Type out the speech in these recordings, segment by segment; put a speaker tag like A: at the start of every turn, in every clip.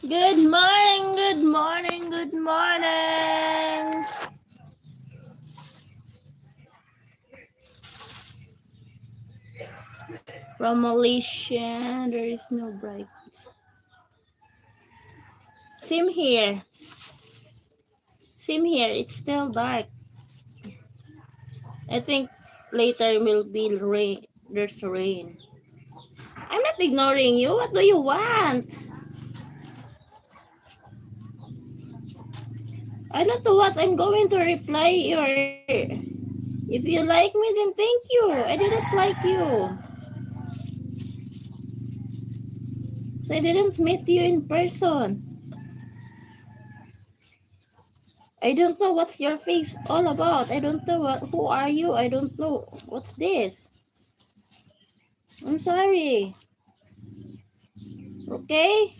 A: Good morning, good morning, good morning. From Malaysia, there is no bright. Same here. Same here, it's still dark. I think later will be rain. There's rain. I'm not ignoring you. What do you want? I don't know what I'm going to reply your. If you like me, then thank you. I didn't like you. So I didn't meet you in person. I don't know what's your face all about. I don't know who are you. I don't know what's this. I'm sorry. Okay?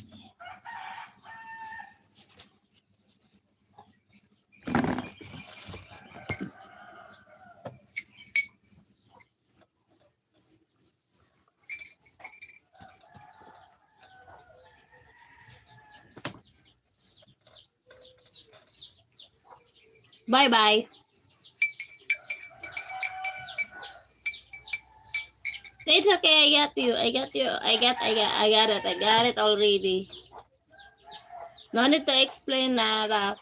A: Bye-bye. It's okay. I got you. I got you. I got it. I got it already. No need to explain that.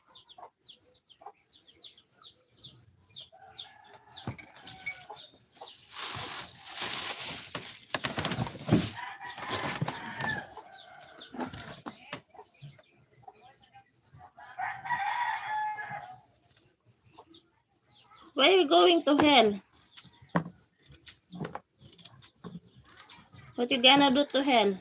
A: Why are you going to hell? What you gonna do to hell?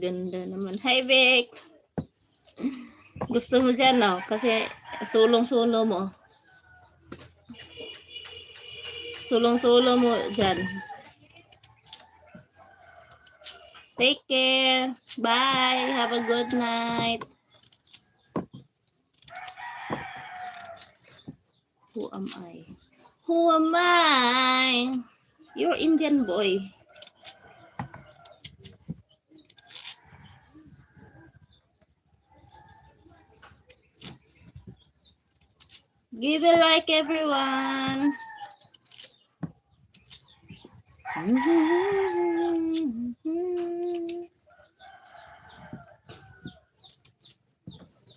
A: Ganda naman. Hi, Vic. Gusto mo dyan, no? Kasi sulong-sulo mo. Sulong-sulo mo dyan. Take care. Bye. Have a good night. Who am I? Who am I? You're Indian boy. Give a like, everyone.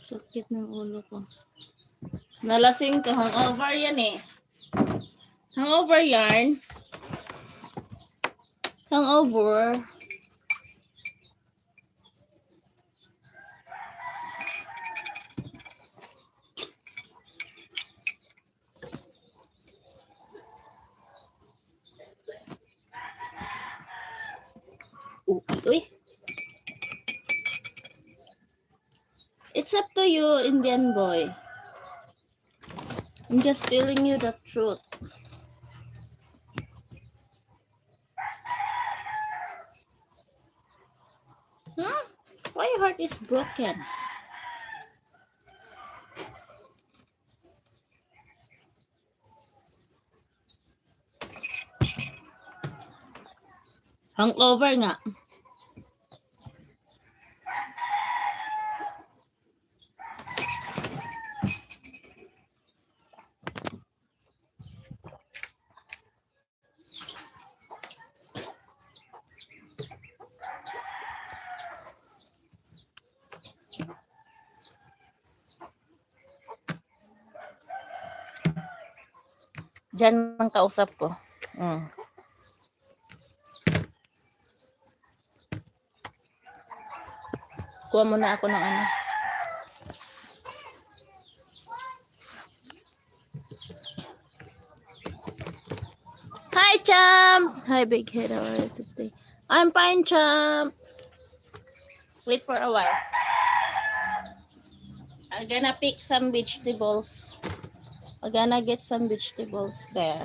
A: Sakit ng ulo ko. Nalasing ka. Hangover yan eh. Hangover yarn. Hangover. Uy. It's up to you, Indian boy. I'm just telling you the truth. Huh? Why your heart is broken? Hangover nga. Diyan ang kausap ko. Kuha muna ako ng ano. Hi, Champ! Hi, Big Head. How are you today? I'm fine, Champ. Wait for a while. I'm gonna pick some vegetables. I'm gonna get some vegetables there.